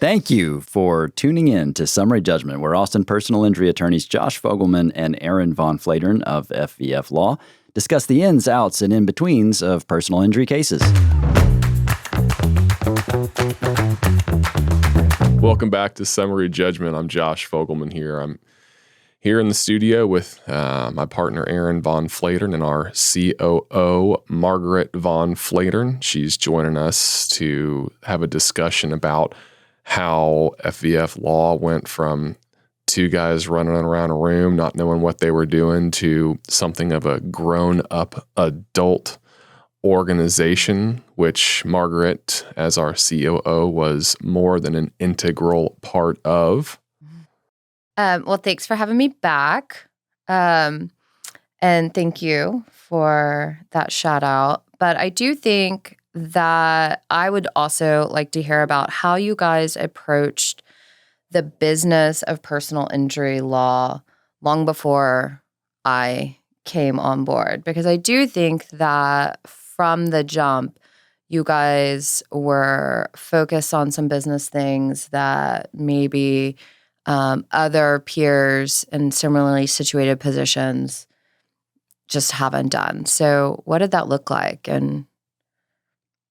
Thank you for tuning in to Summary Judgment, where Austin personal injury attorneys Josh Fogelman and Margaret Von Flatern of FVF Law discuss the ins, outs, and in-betweens of personal injury cases. Welcome back to Summary Judgment. I'm Josh Fogelman here. I'm here in the studio with my partner, Margaret Von Flatern, and our COO, Margaret Von Flatern. She's joining us to have a discussion about how FVF Law went from two guys running around a room, not knowing what they were doing, to something of a grown-up adult organization, which Margaret, as our COO, was more than an integral part of. Well, thanks for having me back. And thank you for that shout out. But I do think that I would also like to hear about how you guys approached the business of personal injury law long before I came on board. Because I do think that from the jump, you guys were focused on some business things that maybe other peers in similarly situated positions just haven't done. So what did that look like? And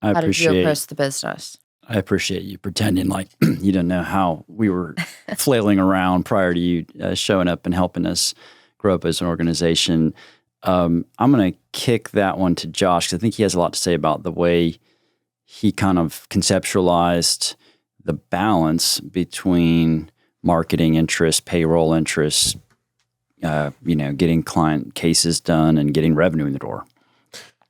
how did you approach the business? I appreciate you pretending like you didn't know how we were flailing around prior to you showing up and helping us grow up as an organization. I'm going to kick that one to Josh because I think he has a lot to say about the way he kind of conceptualized the balance between marketing interests, payroll interests, getting client cases done and getting revenue in the door.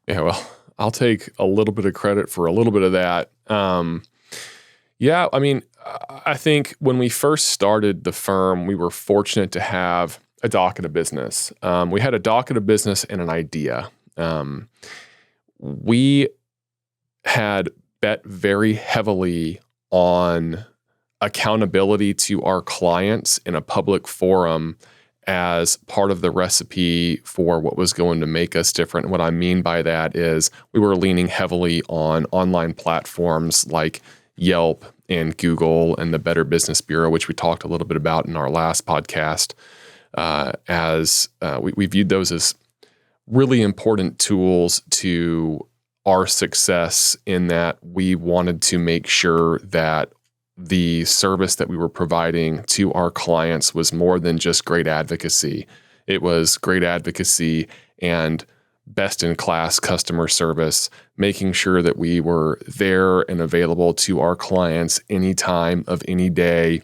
Yeah, well, I'll take a little bit of credit for a little bit of that. I think when we first started the firm, we were fortunate to have a docket of business. We had a docket of business and an idea. We had bet very heavily on accountability to our clients in a public forum as part of the recipe for what was going to make us different. What I mean by that is we were leaning heavily on online platforms like Yelp and Google and the Better Business Bureau, which we talked a little bit about in our last podcast, we viewed those as really important tools to our success in that we wanted to make sure that the service that we were providing to our clients was more than just great advocacy. It was great advocacy and best-in-class customer service, making sure that we were there and available to our clients any time of any day,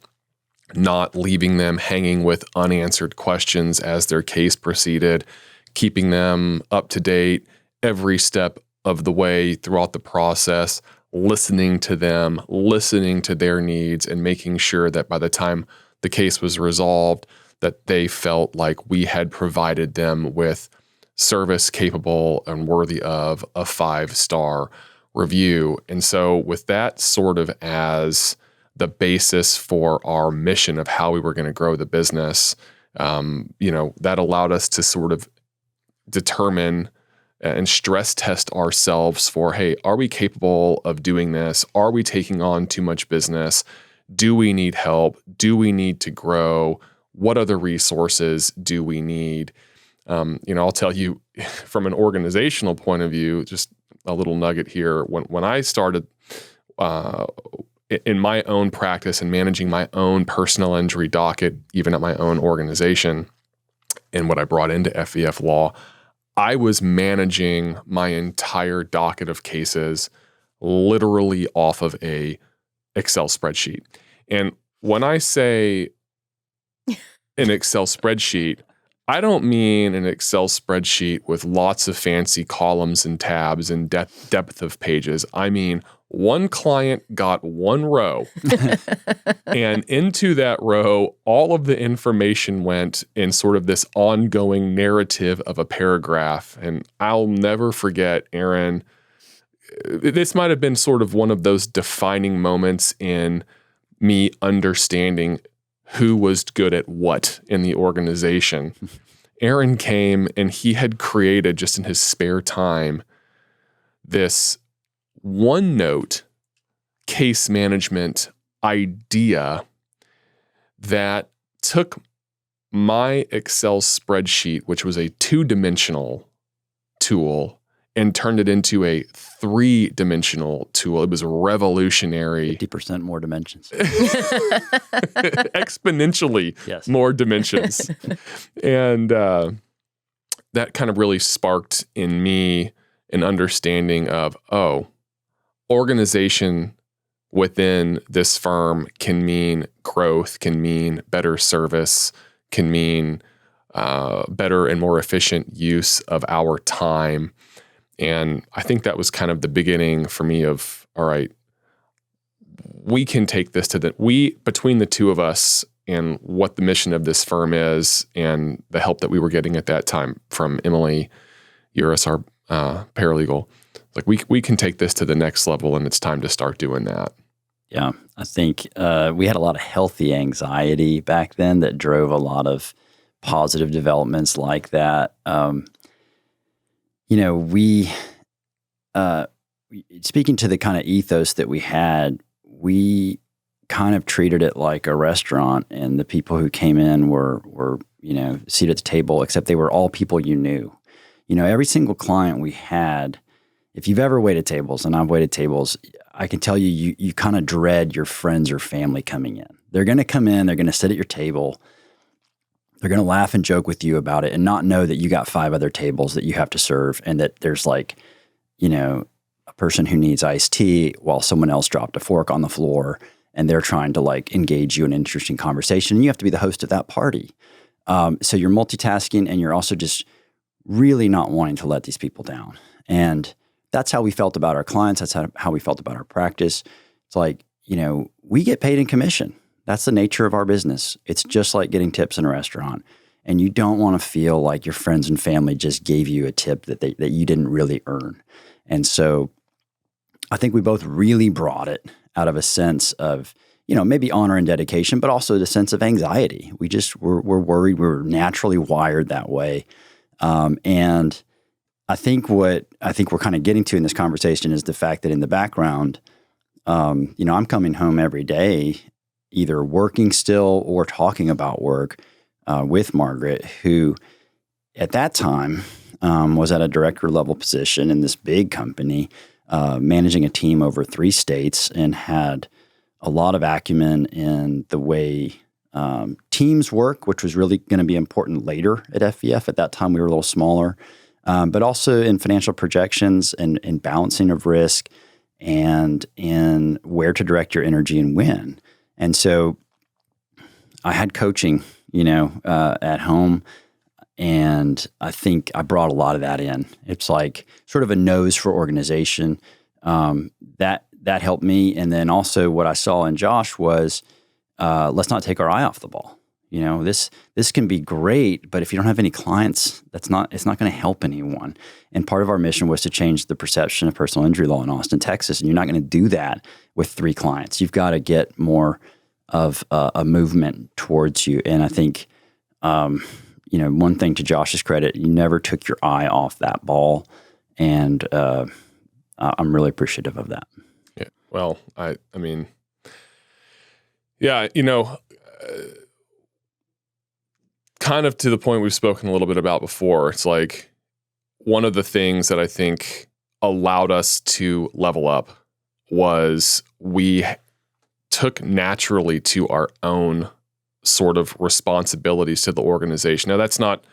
not leaving them hanging with unanswered questions as their case proceeded, keeping them up to date every step of the way throughout the process, listening to them, listening to their needs, and making sure that by the time the case was resolved, that they felt like we had provided them with service capable and worthy of a 5-star review. And so with that sort of as the basis for our mission of how we were going to grow the business, that allowed us to sort of determine and stress test ourselves for, hey, are we capable of doing this? Are we taking on too much business? Do we need help? Do we need to grow? What other resources do we need? I'll tell you from an organizational point of view, just a little nugget here. When I started in my own practice and managing my own personal injury docket, even at my own organization, and what I brought into FVF Law, I was managing my entire docket of cases literally off of a Excel spreadsheet. And when I say an Excel spreadsheet, I don't mean an Excel spreadsheet with lots of fancy columns and tabs and depth of pages. I mean, one client got one row, and into that row, all of the information went in sort of this ongoing narrative of a paragraph. And I'll never forget, Aaron, this might have been sort of one of those defining moments in me understanding who was good at what in the organization. Aaron came and he had created, just in his spare time, this OneNote case management idea that took my Excel spreadsheet, which was a 2-dimensional tool, and turned it into a 3-dimensional tool. It was revolutionary. 50% more dimensions. Exponentially Yes. more dimensions. And that kind of really sparked in me an understanding of, organization within this firm can mean growth, can mean better service, can mean better and more efficient use of our time. And I think that was kind of the beginning for me of, all right, we can take this to between the two of us and what the mission of this firm is and the help that we were getting at that time from Emily Uris, our paralegal, like we can take this to the next level, and it's time to start doing that. Yeah, I think we had a lot of healthy anxiety back then that drove a lot of positive developments like that. Speaking to the kind of ethos that we had, we kind of treated it like a restaurant, and the people who came in were seated at the table, except they were all people you knew. Every single client we had, if you've ever waited tables, and I've waited tables, I can tell you kind of dread your friends or family coming in. They're going to come in, they're going to sit at your table, they're going to laugh and joke with you about it and not know that you got 5 other tables that you have to serve, and that there's a person who needs iced tea while someone else dropped a fork on the floor and they're trying to engage you in an interesting conversation. And you have to be the host of that party. So you're multitasking, and you're also just really not wanting to let these people down. And that's how we felt about our clients. That's how we felt about our practice. It's we get paid in commission. That's the nature of our business. It's just like getting tips in a restaurant. And you don't want to feel like your friends and family just gave you a tip that you didn't really earn. And so I think we both really brought it out of a sense of, maybe honor and dedication, but also the sense of anxiety. We just we're worried. We're naturally wired that way. And I think we're kind of getting to in this conversation is the fact that in the background, I'm coming home every day, either working still or talking about work with Margaret, who at that time was at a director level position in this big company, managing a team over 3 states, and had a lot of acumen in the way teams work, which was really going to be important later at FVF. At that time, we were a little smaller, but also in financial projections and balancing of risk, and in where to direct your energy and when. And so I had coaching, at home, and I think I brought a lot of that in. It's like sort of a nose for organization. That helped me. And then also what I saw in Josh was, let's not take our eye off the ball. This can be great, but if you don't have any clients, it's not going to help anyone. And part of our mission was to change the perception of personal injury law in Austin, Texas. And you're not going to do that with 3 clients. You've got to get more of a movement towards you. And I think, one thing to Josh's credit, you never took your eye off that ball. And I'm really appreciative of that. Yeah. Well, I mean, kind of to the point we've spoken a little bit about before, it's like one of the things that I think allowed us to level up was we took naturally to our own sort of responsibilities to the organization. Now, that's not,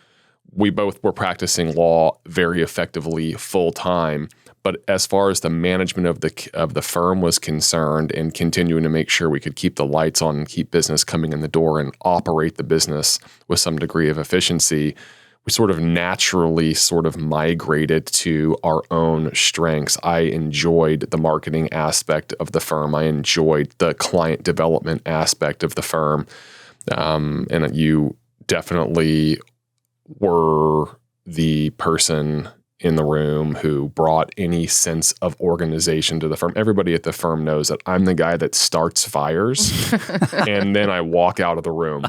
we both were practicing law very effectively full time, but as far as the management of the firm was concerned, and continuing to make sure we could keep the lights on and keep business coming in the door and operate the business with some degree of efficiency, we sort of naturally sort of migrated to our own strengths. I enjoyed the marketing aspect of the firm. I enjoyed the client development aspect of the firm. And you definitely were the person in the room who brought any sense of organization to the firm. Everybody at the firm knows that I'm the guy that starts fires and then I walk out of the room.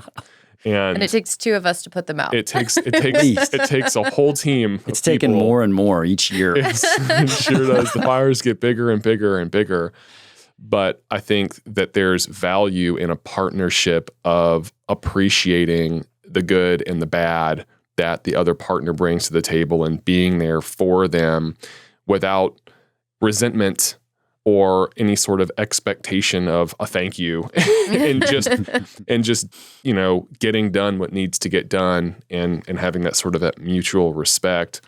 And it takes 2 of us to put them out. It takes a whole team. It's taken more and more each year. It sure does. The fires get bigger and bigger and bigger. But I think that there's value in a partnership of appreciating the good and the bad that the other partner brings to the table and being there for them without resentment or any sort of expectation of a thank you and just getting done what needs to get done and having that sort of that mutual respect.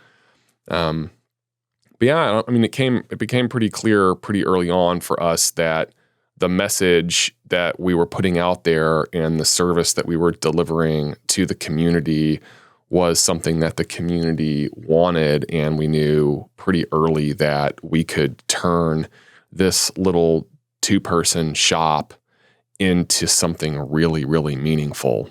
But yeah, I mean, it became pretty clear pretty early on for us that the message that we were putting out there and the service that we were delivering to the community was something that the community wanted. And we knew pretty early that we could turn this little 2-person shop into something really, really meaningful.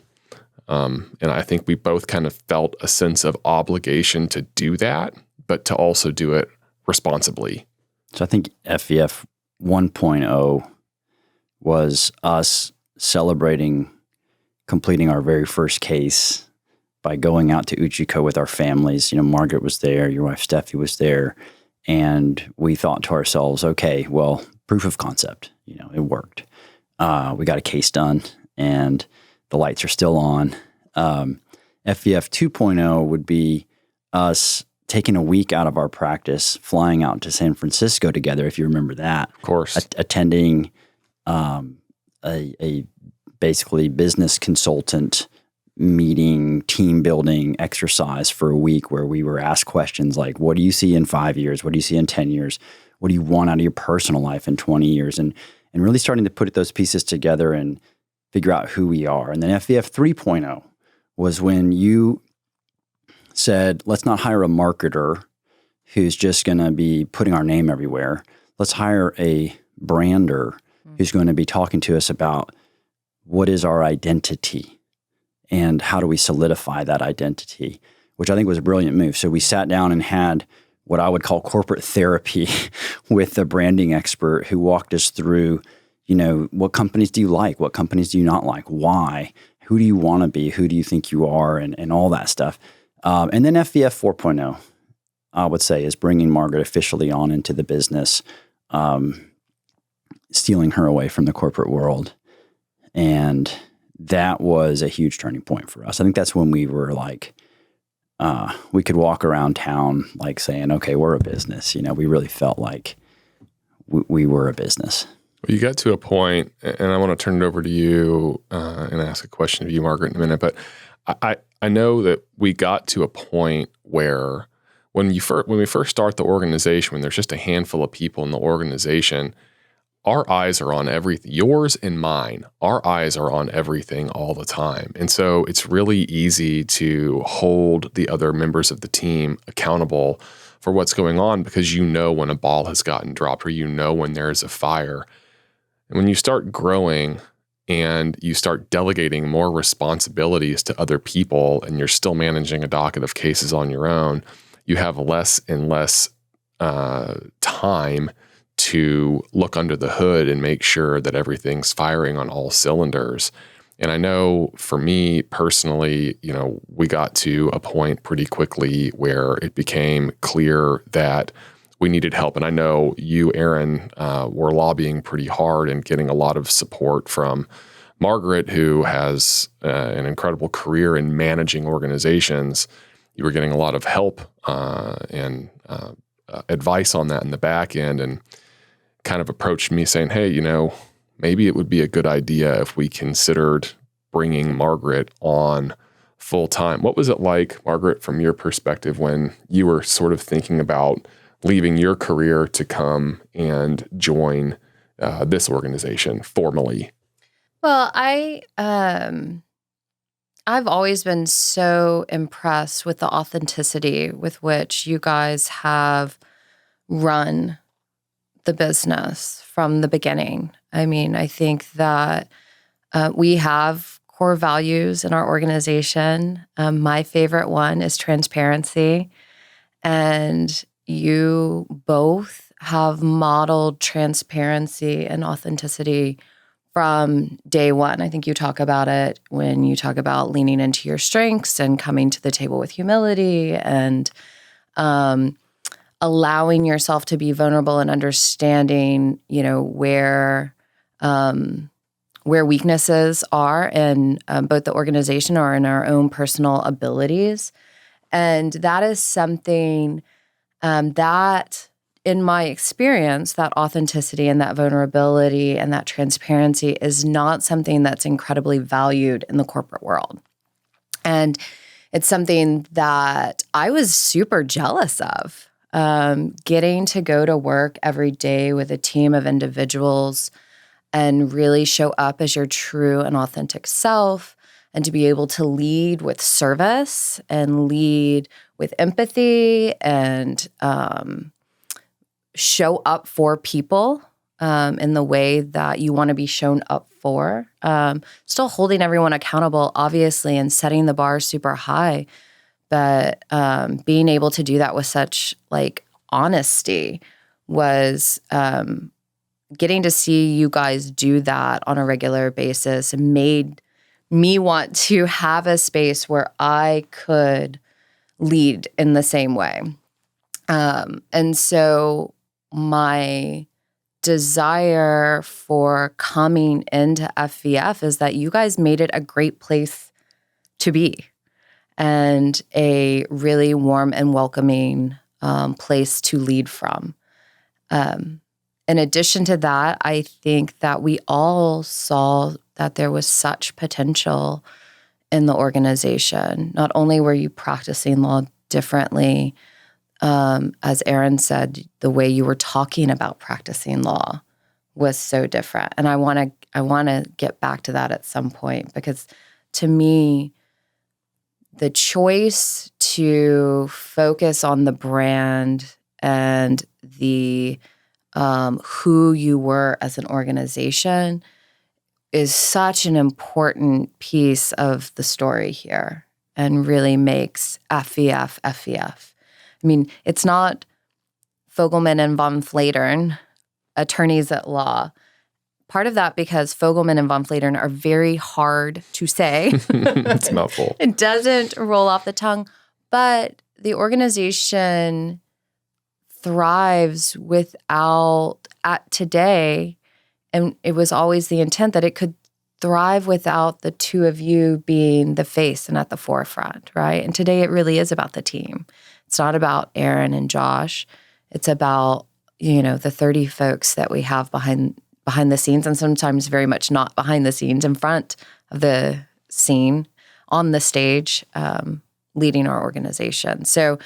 And I think we both kind of felt a sense of obligation to do that, but to also do it responsibly. So I think FVF 1.0 was us celebrating completing our very first case by going out to Uchiko with our families. Margaret was there, your wife Steffi was there, and we thought to ourselves, okay, well, proof of concept, it worked. We got a case done and the lights are still on. FVF 2.0 would be us taking a week out of our practice, flying out to San Francisco together, if you remember that. Of course. Attending a basically business consultant meeting, team building exercise for a week where we were asked questions like, what do you see in 5 years? What do you see in 10 years? What do you want out of your personal life in 20 years? And really starting to put those pieces together and figure out who we are. And then FVF 3.0 was when you said, let's not hire a marketer who's just going to be putting our name everywhere. Let's hire a brander who's going to be talking to us about what is our identity and how do we solidify that identity, which I think was a brilliant move. So we sat down and had what I would call corporate therapy with a branding expert who walked us through, what companies do you like? What companies do you not like? Why? Who do you want to be? Who do you think you are? And all that stuff. And then FVF 4.0, I would say, is bringing Margaret officially on into the business, stealing her away from the corporate world. And that was a huge turning point for us. I think that's when we were like, we could walk around town like saying, okay, we're a business. We really felt like we were a business. Well, you got to a point, and I want to turn it over to you and ask a question of you, Margaret, in a minute. But I know that we got to a point where when we first start the organization, when there's just a handful of people in the organization, our eyes are on everything, yours and mine. Our eyes are on everything all the time. And so it's really easy to hold the other members of the team accountable for what's going on because when a ball has gotten dropped or when there's a fire. And when you start growing and you start delegating more responsibilities to other people and you're still managing a docket of cases on your own, you have less and less time to look under the hood and make sure that everything's firing on all cylinders. And I know for me personally, we got to a point pretty quickly where it became clear that we needed help. And I know you, Aaron, were lobbying pretty hard and getting a lot of support from Margaret, who has an incredible career in managing organizations. You were getting a lot of help and advice on that in the back end, and kind of approached me saying, hey, maybe it would be a good idea if we considered bringing Margaret on full time. What was it like, Margaret, from your perspective when you were sort of thinking about leaving your career to come and join this organization formally? Well, I've always been so impressed with the authenticity with which you guys have run the business from the beginning. I mean, I think that we have core values in our organization. My favorite one is transparency. And you both have modeled transparency and authenticity from day one. I think you talk about it when you talk about leaning into your strengths and coming to the table with humility. And allowing yourself to be vulnerable and understanding, where weaknesses are in both the organization or in our own personal abilities. And that is something that, in my experience, that authenticity and that vulnerability and that transparency is not something that's incredibly valued in the corporate world. And it's something that I was super jealous of, getting to go to work every day with a team of individuals and really show up as your true and authentic self, and to be able to lead with service and lead with empathy and show up for people in the way that you want to be shown up for. Still holding everyone accountable, obviously, and setting the bar super high. But being able to do that with such honesty was getting to see you guys do that on a regular basis made me want to have a space where I could lead in the same way. And so my desire for coming into FVF is that you guys made it a great place to be and a really warm and welcoming place to lead from. In addition to that, I think that we all saw that there was such potential in the organization. Not only were you practicing law differently, as Aaron said, the way you were talking about practicing law was so different. And I want to get back to that at some point, because to me, the choice to focus on the brand and the who you were as an organization is such an important piece of the story here and really makes FVF FVF. I mean, it's not Fogelman and Von Flatern, attorneys at law. Part of that because Fogelman and Von Flatern are very hard to say. It's a mouthful. It doesn't roll off the tongue. But the organization thrives at today, and it was always the intent that it could thrive without the two of you being the face and at the forefront, right? And today it really is about the team. It's not about Aaron and Josh. It's about, the 30 folks that we have behind the scenes, and sometimes very much not behind the scenes, in front of the scene, on the stage, leading our organization. So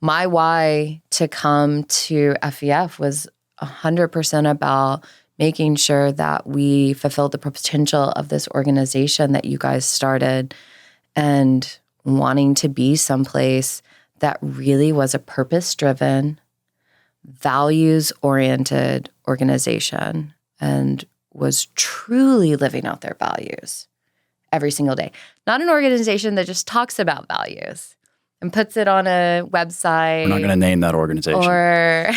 my why to come to FVF was 100% about making sure that we fulfilled the potential of this organization that you guys started, and wanting to be someplace that really was a purpose-driven, values-oriented organization and was truly living out their values every single day. Not an organization that just talks about values and puts it on a website. We're not going to name that organization. Or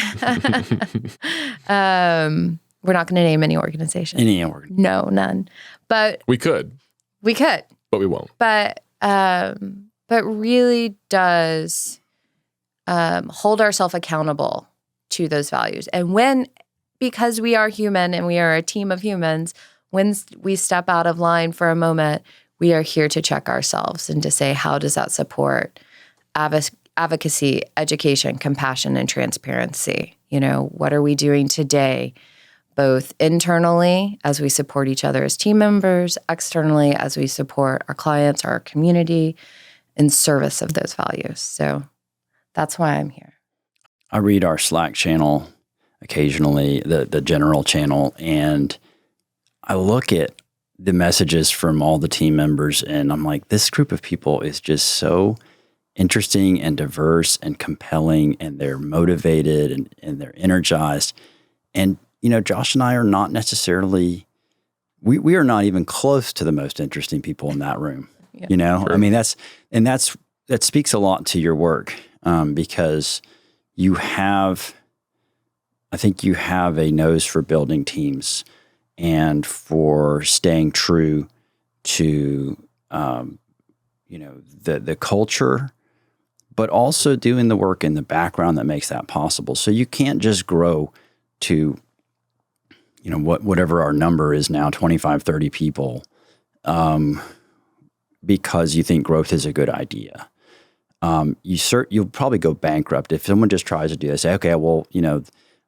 we're not going to name any organization. No, none. But we could, but we won't. But really does hold ourselves accountable to those values. And because we are human and we are a team of humans, when we step out of line for a moment, we are here to check ourselves and to say, how does that support advocacy, education, compassion, and transparency? What are we doing today, both internally as we support each other as team members, externally as we support our clients, our community, in service of those values. So that's why I'm here. I read our Slack channel occasionally, the general channel, and I look at the messages from all the team members, and I'm like, this group of people is just so interesting and diverse and compelling, and they're motivated and they're energized. And, Josh and I are not necessarily, we are not even close to the most interesting people in that room. Yeah. Sure. I mean, that speaks a lot to your work, because I think you have a nose for building teams and for staying true to, the culture, but also doing the work in the background that makes that possible. So you can't just grow to, whatever our number is now, 25, 30 people, because you think growth is a good idea. You'll probably go bankrupt if someone just tries to do this. Say, okay, well,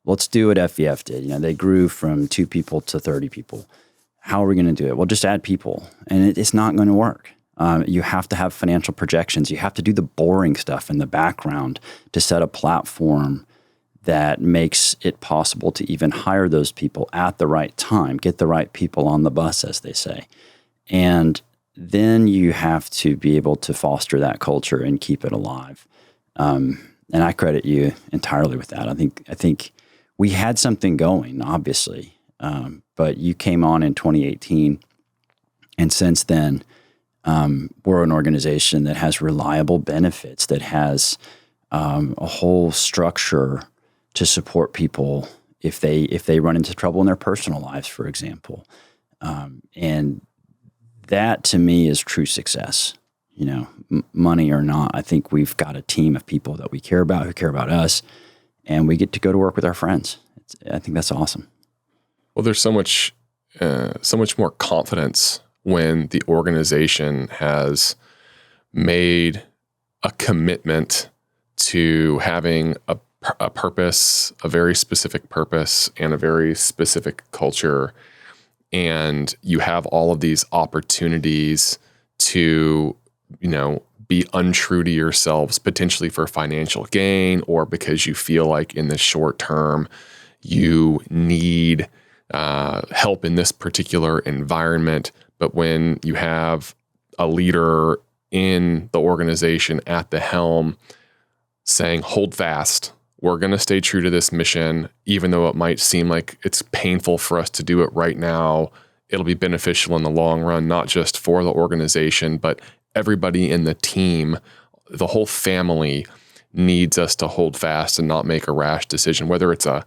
let's do what FVF did. They grew from 2 people to 30 people. How are we going to do it? Well, just add people, and it's not going to work. You have to have financial projections. You have to do the boring stuff in the background to set a platform that makes it possible to even hire those people at the right time, get the right people on the bus, as they say. And then you have to be able to foster that culture and keep it alive. And I credit you entirely with that. I think we had something going, obviously, but you came on in 2018, and since then, we're an organization that has reliable benefits, that has a whole structure to support people if they run into trouble in their personal lives, for example. And that to me is true success. Money or not, I think we've got a team of people that we care about, who care about us, and we get to go to work with our friends. I think that's awesome. Well, there's so much more confidence when the organization has made a commitment to having a purpose, a very specific purpose, and a very specific culture. And you have all of these opportunities to, be untrue to yourselves, potentially for financial gain, or because you feel like in the short term you need help in this particular environment. But when you have a leader in the organization at the helm saying, hold fast, we're going to stay true to this mission, even though it might seem like it's painful for us to do it right now, it'll be beneficial in the long run, not just for the organization, but everybody in the team, the whole family needs us to hold fast and not make a rash decision, whether it's a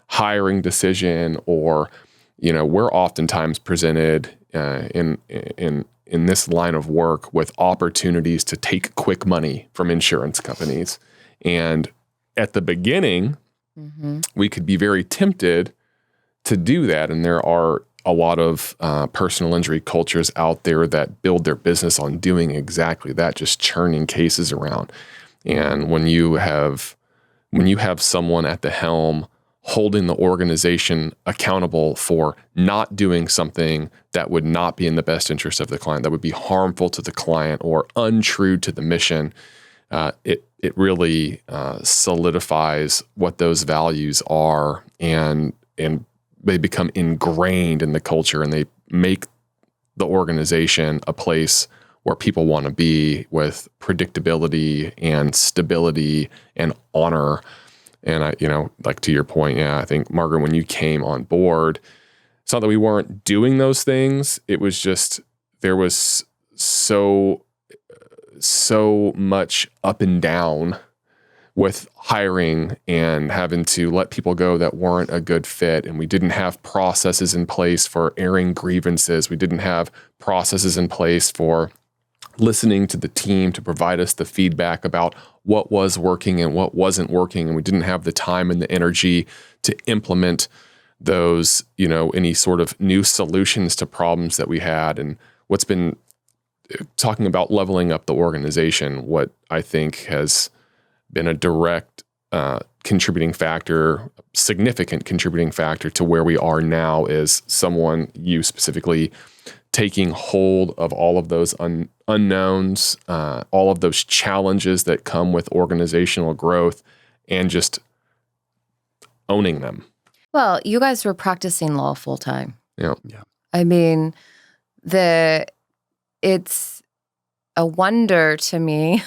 hiring decision or, we're oftentimes presented in this line of work with opportunities to take quick money from insurance companies. And at the beginning, we could be very tempted to do that. And there are a lot of personal injury cultures out there that build their business on doing exactly that, just churning cases around. And when you have someone at the helm holding the organization accountable for not doing something that would not be in the best interest of the client, that would be harmful to the client or untrue to the mission, it really solidifies what those values are, and they become ingrained in the culture, and they make the organization a place where people want to be, with predictability and stability and honor. And like to your point, I think, Margaret, when you came on board, it's not that we weren't doing those things. It was just, there was so much up and down with hiring and having to let people go that weren't a good fit. And we didn't have processes in place for airing grievances. We didn't have processes in place for listening to the team to provide us the feedback about what was working and what wasn't working. And we didn't have the time and the energy to implement those, any sort of new solutions to problems that we had. And what's been, talking about leveling up the organization, what I think has been a direct contributing factor, significant contributing factor to where we are now, is someone, you specifically, taking hold of all of those unknowns, all of those challenges that come with organizational growth, and just owning them. Well, you guys were practicing law full time. Yeah. I mean, it's a wonder to me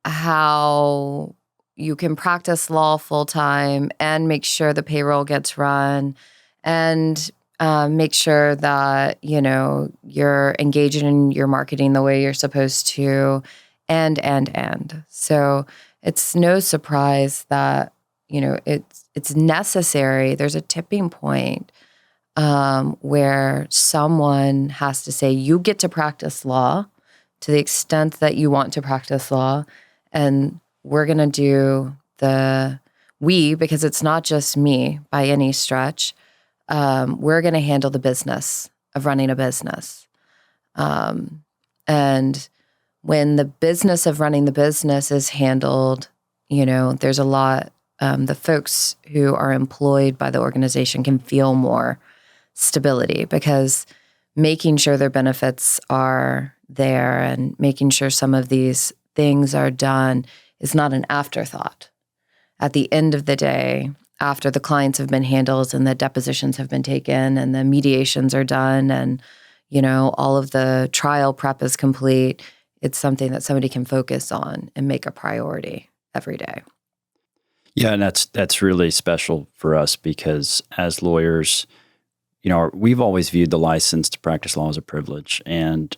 how you can practice law full time and make sure the payroll gets run, and make sure that, you're engaging in your marketing the way you're supposed to, and. So it's no surprise that, it's necessary. There's a tipping point where someone has to say, you get to practice law, to the extent that you want to practice law. And we're going to do because it's not just me by any stretch, we're going to handle the business of running a business. And when the business of running the business is handled, there's a lot, the folks who are employed by the organization can feel more stability, because making sure their benefits are there and making sure some of these things are done is not an afterthought. At the end of the day, after the clients have been handled and the depositions have been taken and the mediations are done and, all of the trial prep is complete, it's something that somebody can focus on and make a priority every day. Yeah, and that's really special for us because as lawyers, we've always viewed the license to practice law as a privilege, and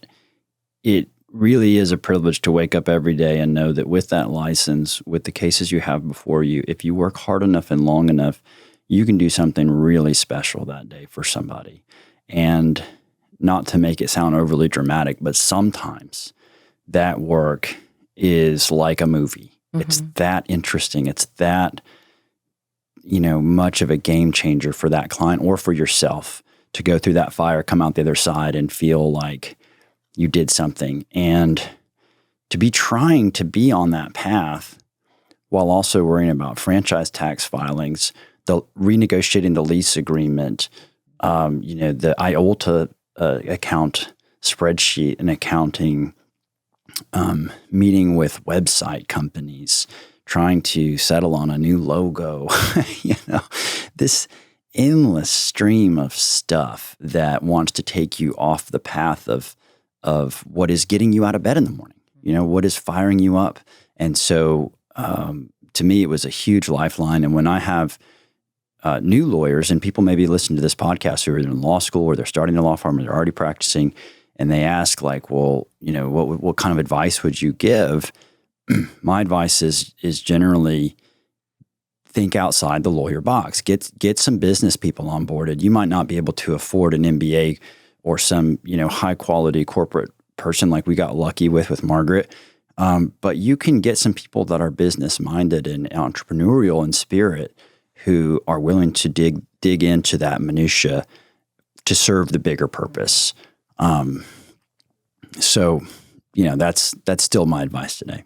it really is a privilege to wake up every day and know that with that license, with the cases you have before you, if you work hard enough and long enough, you can do something really special that day for somebody. And not to make it sound overly dramatic, but sometimes that work is like a movie. Mm-hmm. It's that interesting. It's that, much of a game changer for that client or for yourself to go through that fire, come out the other side and feel like you did something. And to be trying to be on that path while also worrying about franchise tax filings, the renegotiating the lease agreement, the IOLTA account spreadsheet and accounting, meeting with website companies, trying to settle on a new logo, this endless stream of stuff that wants to take you off the path of what is getting you out of bed in the morning, what is firing you up. And so to me, it was a huge lifeline. And when I have new lawyers, and people maybe listen to this podcast who are in law school or they're starting a law firm or they're already practicing, and they ask like, well, what kind of advice would you give? My advice is generally think outside the lawyer box. Get some business people onboarded. You might not be able to afford an MBA or some high quality corporate person like we got lucky with Margaret, but you can get some people that are business minded and entrepreneurial in spirit who are willing to dig into that minutia to serve the bigger purpose. So that's still my advice today.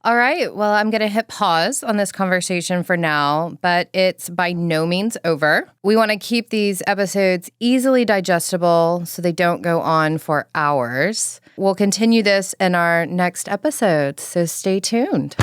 All right. Well, I'm going to hit pause on this conversation for now, but it's by no means over. We want to keep these episodes easily digestible so they don't go on for hours. We'll continue this in our next episode, so stay tuned.